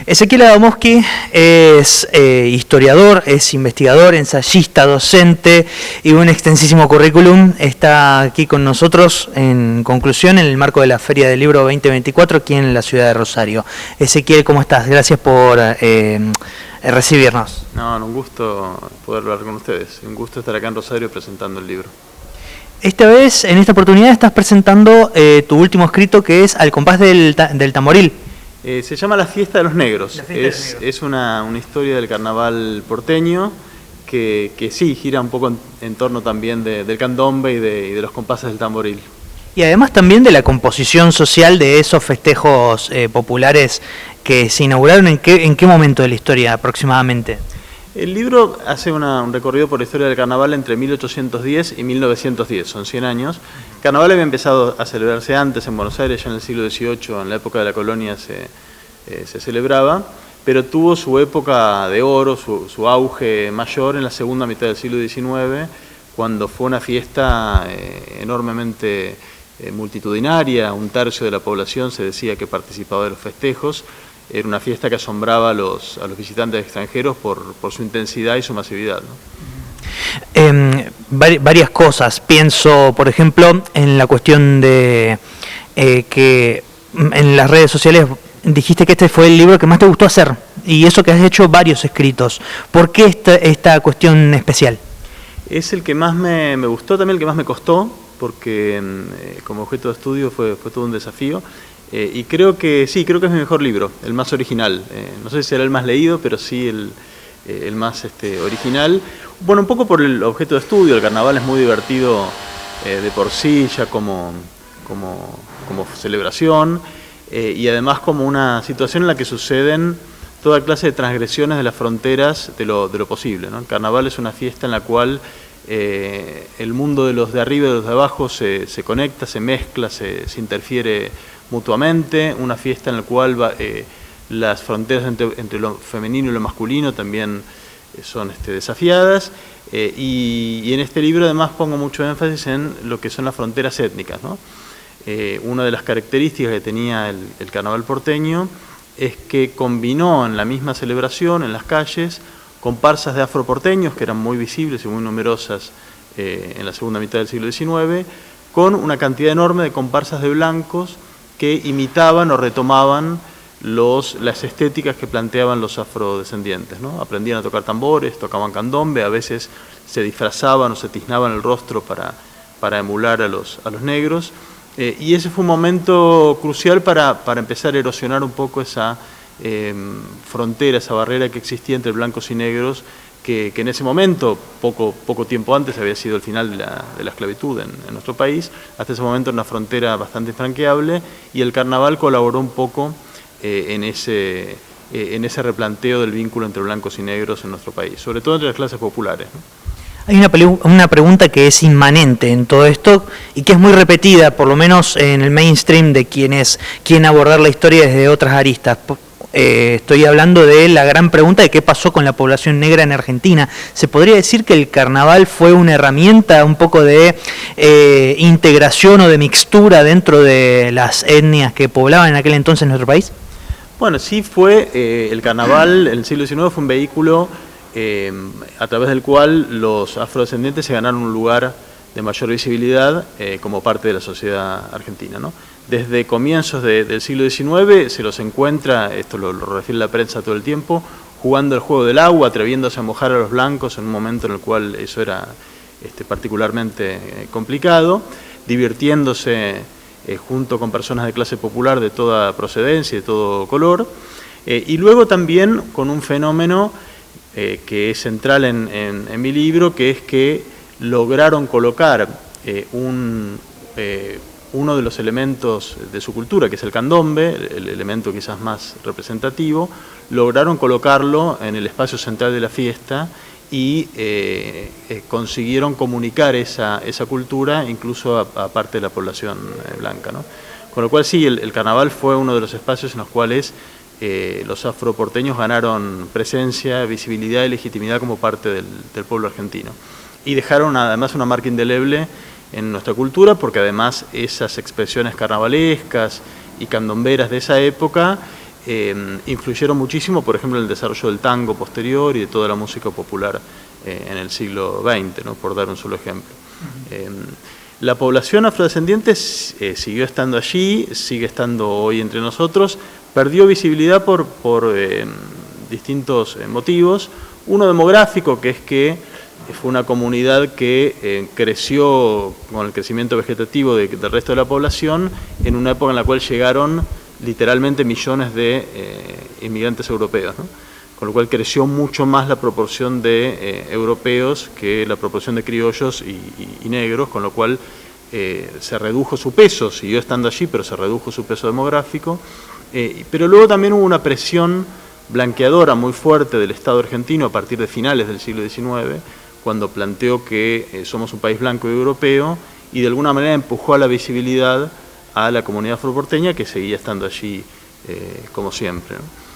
Ezequiel Adamowski es historiador, es investigador, ensayista, docente y un extensísimo currículum. Está aquí con nosotros en conclusión en el marco de la Feria del Libro 2024 aquí en la ciudad de Rosario. Ezequiel, ¿cómo estás? Gracias por recibirnos. No, un gusto poder hablar con ustedes. Un gusto estar acá en Rosario presentando el libro. Esta vez, en esta oportunidad, estás presentando tu último escrito, que es Al compás del tamboril. Se llama La Fiesta de los Negros. Es una historia del carnaval porteño que sí gira un poco en torno también del candombe y de los compases del tamboril. Y además también de la composición social de esos festejos populares que se inauguraron. ¿En qué momento de la historia aproximadamente? El libro hace un recorrido por la historia del carnaval entre 1810 y 1910, son 100 años. El carnaval había empezado a celebrarse antes en Buenos Aires, ya en el siglo XVIII, en la época de la colonia se celebraba, pero tuvo su época de oro, su auge mayor en la segunda mitad del siglo XIX, cuando fue una fiesta enormemente multitudinaria. Un tercio de la población se decía que participaba de los festejos. Era una fiesta que asombraba a los visitantes extranjeros por su intensidad y su masividad, ¿no? Varias cosas. Pienso, por ejemplo, en la cuestión de que en las redes sociales dijiste que este fue el libro que más te gustó hacer, y eso que has hecho varios escritos. ¿Por qué esta cuestión especial? Es el que más me gustó, también el que más me costó, porque como objeto de estudio fue todo un desafío. Y creo que es mi mejor libro, el más original. No sé si será el más leído, pero sí el más original. Bueno, un poco por el objeto de estudio. El carnaval es muy divertido de por sí, ya como celebración, y además como una situación en la que suceden toda clase de transgresiones de las fronteras de lo posible, ¿no? El carnaval es una fiesta en la cual el mundo de los de arriba y de los de abajo se conecta, se mezcla, se interfiere mutuamente, una fiesta en la cual las fronteras entre lo femenino y lo masculino también son desafiadas, y en este libro además pongo mucho énfasis en lo que son las fronteras étnicas, ¿no? Una de las características que tenía el carnaval porteño es que combinó en la misma celebración, en las calles, comparsas de afroporteños, que eran muy visibles y muy numerosas en la segunda mitad del siglo XIX, con una cantidad enorme de comparsas de blancos que imitaban o retomaban las estéticas que planteaban los afrodescendientes, ¿no? Aprendían a tocar tambores, tocaban candombe, a veces se disfrazaban o se tiznaban el rostro para emular a los negros, y ese fue un momento crucial para empezar a erosionar un poco esa frontera, esa barrera que existía entre blancos y negros, que en ese momento, poco tiempo antes, había sido el final de la esclavitud en nuestro país. Hasta ese momento era una frontera bastante infranqueable, y el carnaval colaboró un poco en ese replanteo del vínculo entre blancos y negros en nuestro país, sobre todo entre las clases populares, ¿no? Hay una pregunta que es inmanente en todo esto y que es muy repetida, por lo menos en el mainstream de quienes quieren abordar la historia desde otras aristas. Estoy hablando de la gran pregunta de qué pasó con la población negra en Argentina. ¿Se podría decir que el carnaval fue una herramienta un poco de integración o de mixtura dentro de las etnias que poblaban en aquel entonces nuestro país? Bueno, sí fue. El carnaval en el siglo XIX fue un vehículo a través del cual los afrodescendientes se ganaron un lugar de mayor visibilidad como parte de la sociedad argentina, ¿no? Desde comienzos del siglo XIX se los encuentra, esto lo refiere la prensa todo el tiempo, jugando el juego del agua, atreviéndose a mojar a los blancos en un momento en el cual eso era particularmente complicado, divirtiéndose junto con personas de clase popular de toda procedencia y de todo color, y luego también con un fenómeno que es central en mi libro, que es que lograron colocar uno de los elementos de su cultura, que es el candombe, el elemento quizás más representativo, lograron colocarlo en el espacio central de la fiesta y consiguieron comunicar esa cultura incluso a parte de la población blanca, ¿no? Con lo cual sí, el carnaval fue uno de los espacios en los cuales los afroporteños ganaron presencia, visibilidad y legitimidad como parte del pueblo argentino. Y dejaron además una marca indeleble en nuestra cultura, porque además esas expresiones carnavalescas y candomberas de esa época influyeron muchísimo, por ejemplo, en el desarrollo del tango posterior y de toda la música popular en el siglo XX, ¿no? Por dar un solo ejemplo. La población afrodescendiente siguió estando allí, sigue estando hoy entre nosotros, perdió visibilidad por distintos motivos. Uno demográfico, que es que fue una comunidad que creció con el crecimiento vegetativo del resto de la población en una época en la cual llegaron literalmente millones de inmigrantes europeos, ¿no? Con lo cual creció mucho más la proporción de europeos que la proporción de criollos y negros, con lo cual se redujo su peso, siguió estando allí, pero se redujo su peso demográfico. Pero luego también hubo una presión blanqueadora muy fuerte del Estado argentino a partir de finales del siglo XIX, cuando planteó que somos un país blanco y europeo, y de alguna manera empujó a la visibilidad a la comunidad afroporteña, que seguía estando allí como siempre, ¿no?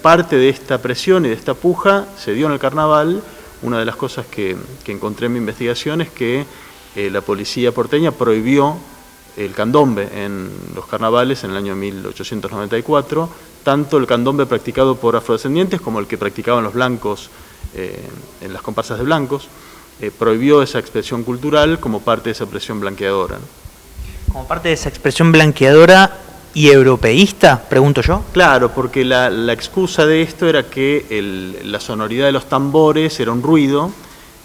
Parte de esta presión y de esta puja se dio en el carnaval. Una de las cosas que encontré en mi investigación es que la policía porteña prohibió el candombe en los carnavales en el año 1894, tanto el candombe practicado por afrodescendientes como el que practicaban los blancos en las comparsas de blancos. Prohibió esa expresión cultural como parte de esa presión blanqueadora, ¿no? Como parte de esa expresión blanqueadora y europeísta, pregunto yo. Claro, porque la excusa de esto era que la sonoridad de los tambores era un ruido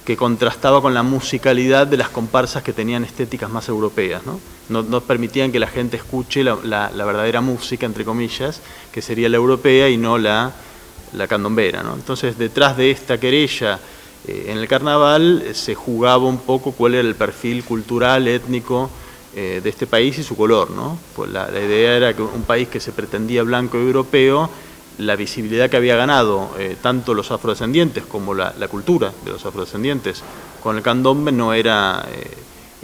que contrastaba con la musicalidad de las comparsas que tenían estéticas más europeas, ¿no? No permitían que la gente escuche la verdadera música, entre comillas, que sería la europea y no la candombera, ¿no? Entonces, detrás de esta querella en el carnaval se jugaba un poco cuál era el perfil cultural, étnico de este país y su color, ¿no? Pues la idea era que un país que se pretendía blanco y europeo, la visibilidad que había ganado tanto los afrodescendientes como la cultura de los afrodescendientes con el candombe no era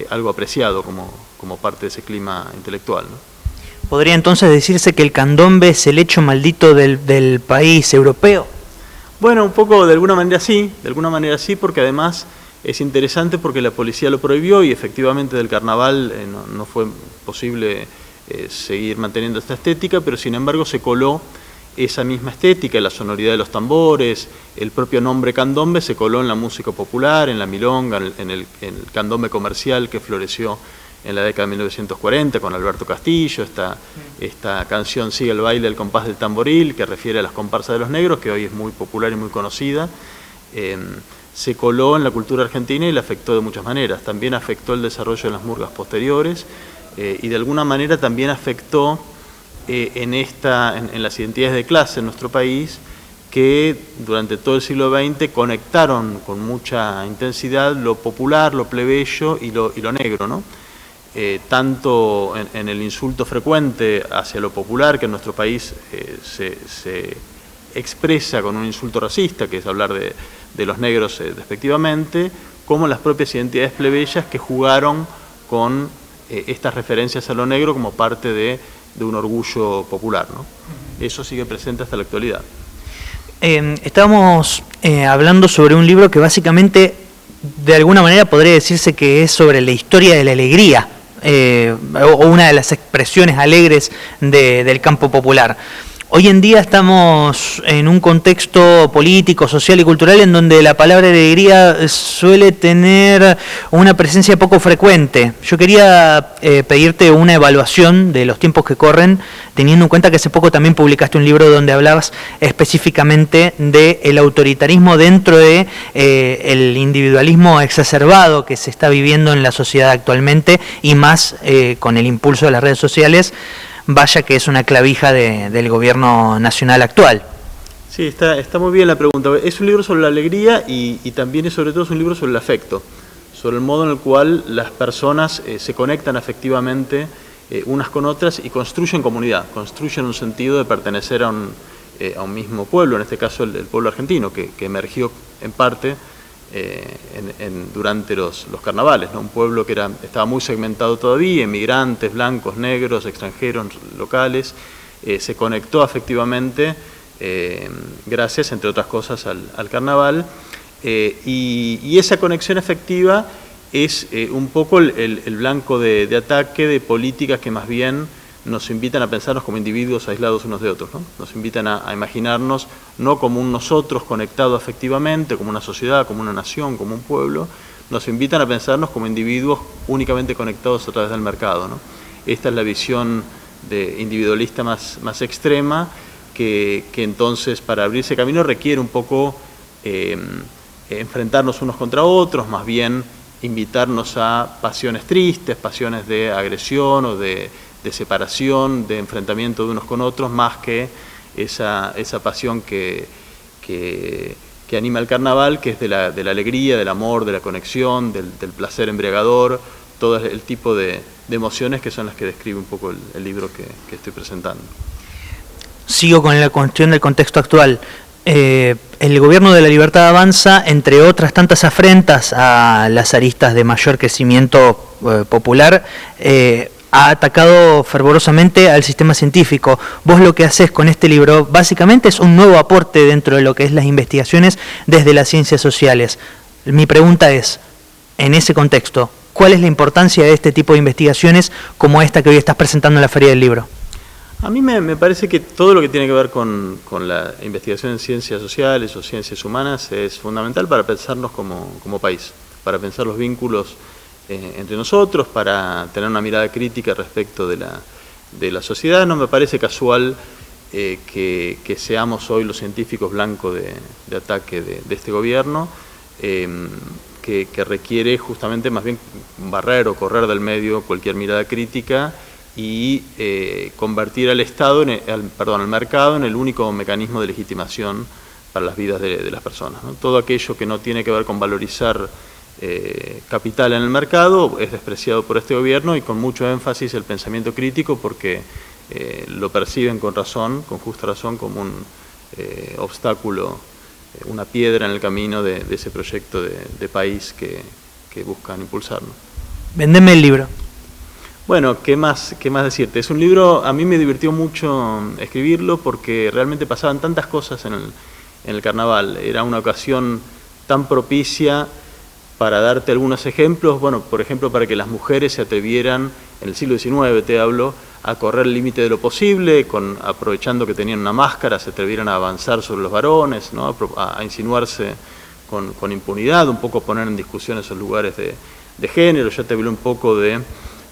algo apreciado como parte de ese clima intelectual, ¿no? ¿Podría entonces decirse que el candombe es el hecho maldito del país europeo? Bueno, un poco de alguna manera sí, porque además es interesante porque la policía lo prohibió y efectivamente del carnaval no fue posible seguir manteniendo esta estética, pero sin embargo se coló esa misma estética, la sonoridad de los tambores, el propio nombre candombe se coló en la música popular, en la milonga, en el candombe comercial que floreció en la década de 1940 con Alberto Castillo, esta canción Sigue el baile al compás del tamboril, que refiere a las comparsas de los negros, que hoy es muy popular y muy conocida. Se coló en la cultura argentina y la afectó de muchas maneras. También afectó el desarrollo de las murgas posteriores y de alguna manera también afectó en las identidades de clase en nuestro país, que durante todo el siglo XX conectaron con mucha intensidad lo popular, lo plebeyo y lo negro, ¿no? Tanto en el insulto frecuente hacia lo popular, que en nuestro país se expresa con un insulto racista, que es hablar de los negros despectivamente, como en las propias identidades plebeyas que jugaron con estas referencias a lo negro como parte de un orgullo popular, ¿no? Eso sigue presente hasta la actualidad. Estábamos hablando sobre un libro que básicamente, de alguna manera, podría decirse que es sobre la historia de la alegría, o una de las expresiones alegres del campo popular. Hoy en día estamos en un contexto político, social y cultural en donde la palabra alegría suele tener una presencia poco frecuente. Yo quería pedirte una evaluación de los tiempos que corren, teniendo en cuenta que hace poco también publicaste un libro donde hablabas específicamente del autoritarismo dentro de el individualismo exacerbado que se está viviendo en la sociedad actualmente, y más con el impulso de las redes sociales. Vaya que es una clavija del gobierno nacional actual. Sí, está muy bien la pregunta. Es un libro sobre la alegría y también es sobre todo un libro sobre el afecto, sobre el modo en el cual las personas se conectan afectivamente unas con otras y construyen comunidad, construyen un sentido de pertenecer a un mismo pueblo, en este caso el pueblo argentino, que emergió en parte durante los carnavales, ¿no? Un pueblo que estaba muy segmentado todavía, inmigrantes, blancos, negros, extranjeros, locales, se conectó afectivamente gracias, entre otras cosas, al carnaval, y esa conexión afectiva es un poco el blanco de ataque de políticas que más bien nos invitan a pensarnos como individuos aislados unos de otros, ¿no? Nos invitan a imaginarnos no como un nosotros conectado afectivamente, como una sociedad, como una nación, como un pueblo, nos invitan a pensarnos como individuos únicamente conectados a través del mercado, ¿no? Esta es la visión individualista más extrema, que entonces para abrirse camino requiere un poco enfrentarnos unos contra otros, más bien invitarnos a pasiones tristes, pasiones de agresión o de separación, de enfrentamiento de unos con otros, más que esa pasión que anima el carnaval, que es de la alegría, del amor, de la conexión, del placer embriagador, todo el tipo de emociones que son las que describe un poco el libro que estoy presentando. Sigo con la cuestión del contexto actual. El gobierno de la Libertad Avanza, entre otras tantas afrentas a las aristas de mayor crecimiento popular, ha atacado fervorosamente al sistema científico. Vos lo que haces con este libro básicamente es un nuevo aporte dentro de lo que es las investigaciones desde las ciencias sociales. Mi pregunta es, en ese contexto, ¿cuál es la importancia de este tipo de investigaciones como esta que hoy estás presentando en la Feria del Libro? A mí me parece que todo lo que tiene que ver con la investigación en ciencias sociales o ciencias humanas es fundamental para pensarnos como país, para pensar los vínculos entre nosotros, para tener una mirada crítica respecto de la sociedad. No me parece casual que seamos hoy los científicos blancos de ataque de este gobierno, que requiere justamente más bien barrer o correr del medio cualquier mirada crítica y convertir al Estado, al mercado, en el único mecanismo de legitimación para las vidas de las personas, ¿no? Todo aquello que no tiene que ver con valorizar capital en el mercado es despreciado por este gobierno, y con mucho énfasis el pensamiento crítico, porque lo perciben con razón, con justa razón, como un obstáculo, una piedra en el camino de ese proyecto de país que buscan impulsar, ¿no? Vendeme el libro. Bueno, ¿qué más decirte? Es un libro, a mí me divirtió mucho escribirlo porque realmente pasaban tantas cosas en el carnaval. Era una ocasión tan propicia para darte algunos ejemplos. Bueno, por ejemplo, para que las mujeres se atrevieran, en el siglo XIX te hablo, a correr el límite de lo posible, aprovechando que tenían una máscara, se atrevieran a avanzar sobre los varones, ¿no? a insinuarse con impunidad, un poco poner en discusión esos lugares de género. Ya te hablé un poco de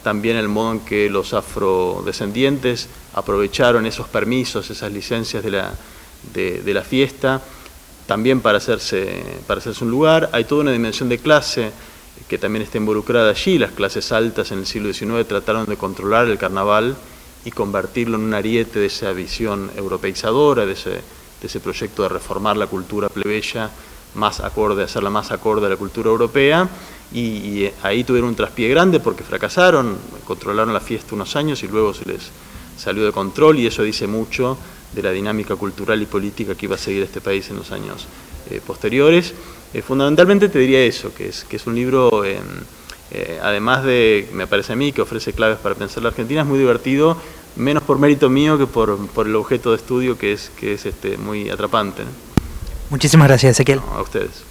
también el modo en que los afrodescendientes aprovecharon esos permisos, esas licencias de la fiesta, también para hacerse un lugar. Hay toda una dimensión de clase que también está involucrada allí. Las clases altas en el siglo XIX trataron de controlar el carnaval y convertirlo en un ariete de esa visión europeizadora, de ese proyecto de reformar la cultura plebeya, hacerla más acorde a la cultura europea, y ahí tuvieron un traspié grande porque fracasaron, controlaron la fiesta unos años y luego se les salió de control, y eso dice mucho de la dinámica cultural y política que iba a seguir este país en los años posteriores. Fundamentalmente te diría eso, que es un libro, además de, me parece a mí, que ofrece claves para pensar la Argentina, es muy divertido, menos por mérito mío que por el objeto de estudio, que es muy atrapante, ¿no? Muchísimas gracias, Ezequiel. No, a ustedes.